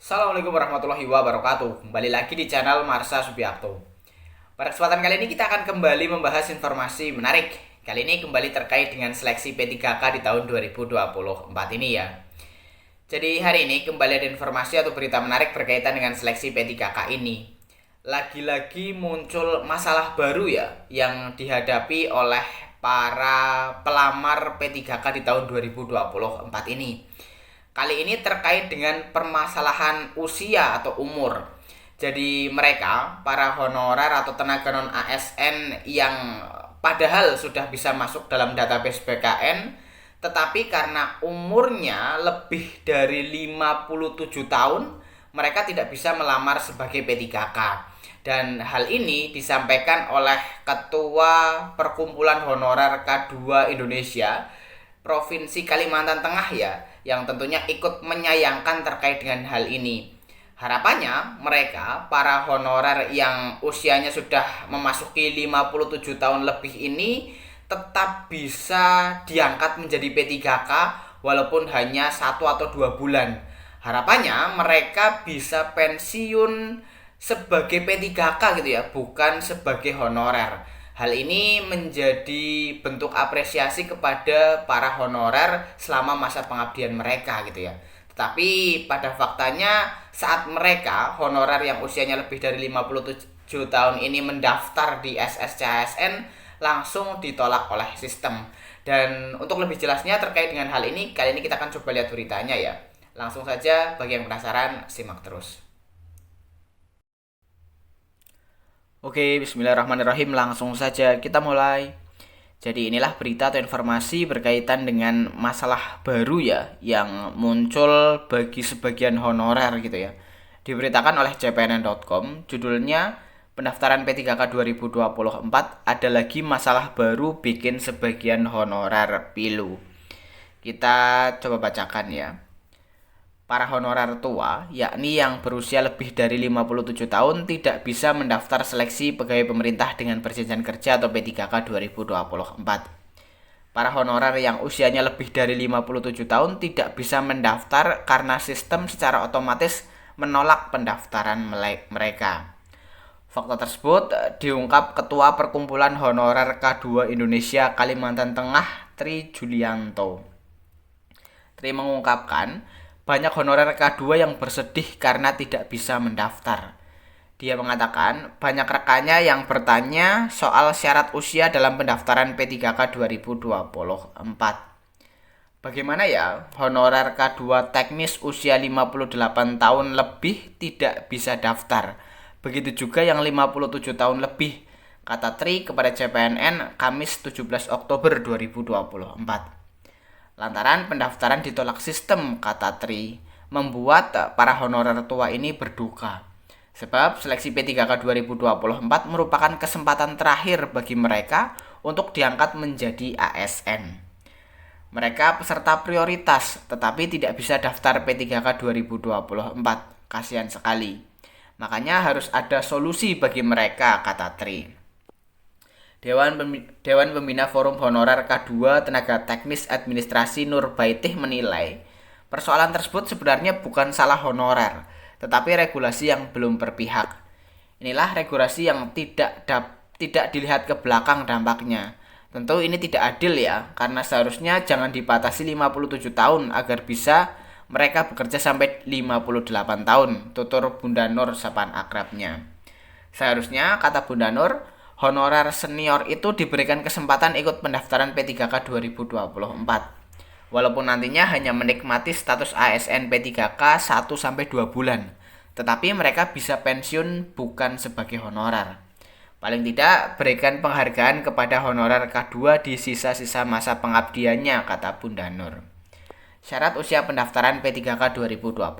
Assalamualaikum warahmatullahi wabarakatuh. Kembali lagi di channel Marsha Subiakto. Pada kesempatan kali ini kita akan kembali membahas informasi menarik. Kali ini kembali terkait dengan seleksi P3K di tahun 2024 ini ya. Jadi hari ini kembali ada informasi atau berita menarik berkaitan dengan seleksi P3K ini. Lagi-lagi muncul masalah baru ya yang dihadapi oleh para pelamar P3K di tahun 2024 ini. Kali ini terkait dengan permasalahan usia atau umur. Jadi mereka, para honorer atau tenaga non ASN yang padahal sudah bisa masuk dalam database BKN, tetapi karena umurnya lebih dari 57 tahun, mereka tidak bisa melamar sebagai P3K. Dan hal ini disampaikan oleh Ketua Perkumpulan Honorer K2 Indonesia Provinsi Kalimantan Tengah ya, yang tentunya ikut menyayangkan terkait dengan hal ini. Harapannya mereka, para honorer yang usianya sudah memasuki 57 tahun lebih ini tetap bisa diangkat menjadi P3K walaupun hanya 1 atau 2 bulan. Harapannya mereka bisa pensiun sebagai P3K gitu ya, bukan sebagai honorer. Hal ini menjadi bentuk apresiasi kepada para honorer selama masa pengabdian mereka gitu ya. Tetapi pada faktanya saat mereka honorer yang usianya lebih dari 57 tahun ini mendaftar di SSCASN langsung ditolak oleh sistem. Dan untuk lebih jelasnya terkait dengan hal ini, kali ini kita akan coba lihat beritanya ya. Langsung saja, bagi yang penasaran simak terus. Oke, bismillahirrahmanirrahim. Langsung saja kita mulai. Jadi inilah berita atau informasi berkaitan dengan masalah baru ya yang muncul bagi sebagian honorer gitu ya. Diberitakan oleh cpnn.com, judulnya pendaftaran P3K 2024 ada lagi masalah baru bikin sebagian honorer pilu. Kita coba bacakan ya. Para honorer tua, yakni yang berusia lebih dari 57 tahun tidak bisa mendaftar seleksi pegawai pemerintah dengan perjanjian kerja atau P3K 2024. Para honorer yang usianya lebih dari 57 tahun tidak bisa mendaftar karena sistem secara otomatis menolak pendaftaran mereka. Fakta tersebut diungkap Ketua Perkumpulan Honorer K2 Indonesia Kalimantan Tengah, Tri Julianto. Tri mengungkapkan, banyak honorer K2 yang bersedih karena tidak bisa mendaftar. Dia mengatakan banyak rekannya yang bertanya soal syarat usia dalam pendaftaran P3K 2024. Bagaimana ya honorer K2 teknis usia 58 tahun lebih tidak bisa daftar? Begitu juga yang 57 tahun lebih, kata Tri kepada CPNN Kamis 17 Oktober 2024. Lantaran pendaftaran ditolak sistem, kata Tri, membuat para honorer tua ini berduka. Sebab seleksi P3K 2024 merupakan kesempatan terakhir bagi mereka untuk diangkat menjadi ASN. Mereka peserta prioritas, tetapi tidak bisa daftar P3K 2024. Kasihan sekali. Makanya harus ada solusi bagi mereka, kata Tri. Dewan Pembina Forum Honorer K2 Tenaga Teknis Administrasi Nur Baitih menilai, persoalan tersebut sebenarnya bukan salah honorer, tetapi regulasi yang belum berpihak. Inilah regulasi yang tidak dilihat ke belakang dampaknya. Tentu ini tidak adil ya, karena seharusnya jangan dibatasi 57 tahun agar bisa mereka bekerja sampai 58 tahun, tutur Bunda Nur sapaan akrabnya. Seharusnya, kata Bunda Nur, honorer senior itu diberikan kesempatan ikut pendaftaran P3K 2024. Walaupun nantinya hanya menikmati status ASN P3K 1-2 bulan, tetapi mereka bisa pensiun bukan sebagai honorer. Paling tidak berikan penghargaan kepada honorer K2 di sisa-sisa masa pengabdiannya, kata Bunda Nur. Syarat usia pendaftaran P3K 2024.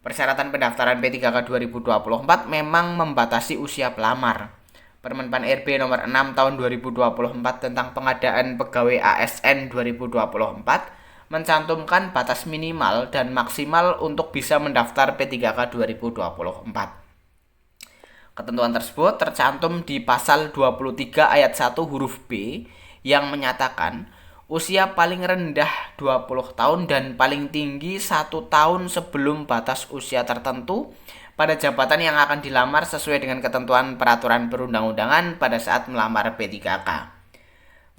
Persyaratan pendaftaran P3K 2024 memang membatasi usia pelamar. Permen-Pan RB nomor 6 tahun 2024 tentang pengadaan pegawai ASN 2024 mencantumkan batas minimal dan maksimal untuk bisa mendaftar P3K 2024. Ketentuan tersebut tercantum di pasal 23 ayat 1 huruf B yang menyatakan usia paling rendah 20 tahun dan paling tinggi 1 tahun sebelum batas usia tertentu pada jabatan yang akan dilamar sesuai dengan ketentuan peraturan perundang-undangan pada saat melamar P3K.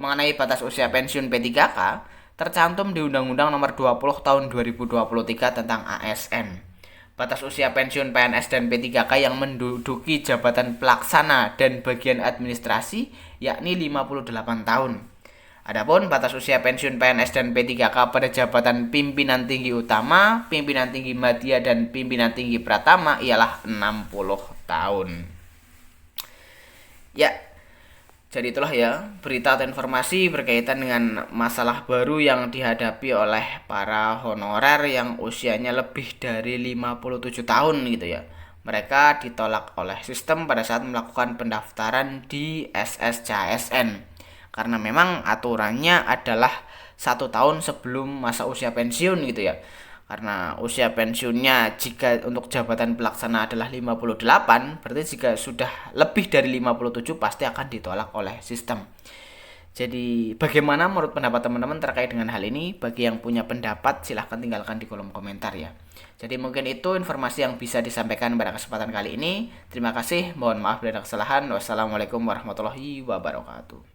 Mengenai batas usia pensiun P3K, tercantum di Undang-Undang Nomor 20 Tahun 2023 tentang ASN. Batas usia pensiun PNS dan P3K yang menduduki jabatan pelaksana dan bagian administrasi yakni 58 tahun. Adapun batas usia pensiun PNS dan P3K pada jabatan pimpinan tinggi utama, pimpinan tinggi madya dan pimpinan tinggi pratama ialah 60 tahun. Ya, jadi itulah ya berita atau informasi berkaitan dengan masalah baru yang dihadapi oleh para honorer yang usianya lebih dari 57 tahun gitu ya. Mereka ditolak oleh sistem pada saat melakukan pendaftaran di SSCASN. Karena memang aturannya adalah 1 tahun sebelum masa usia pensiun gitu ya. Karena usia pensiunnya jika untuk jabatan pelaksana adalah 58, berarti jika sudah lebih dari 57 pasti akan ditolak oleh sistem. Jadi bagaimana menurut pendapat teman-teman terkait dengan hal ini? Bagi yang punya pendapat silahkan tinggalkan di kolom komentar ya. Jadi mungkin itu informasi yang bisa disampaikan pada kesempatan kali ini. Terima kasih, mohon maaf bila ada kesalahan. Wassalamualaikum warahmatullahi wabarakatuh.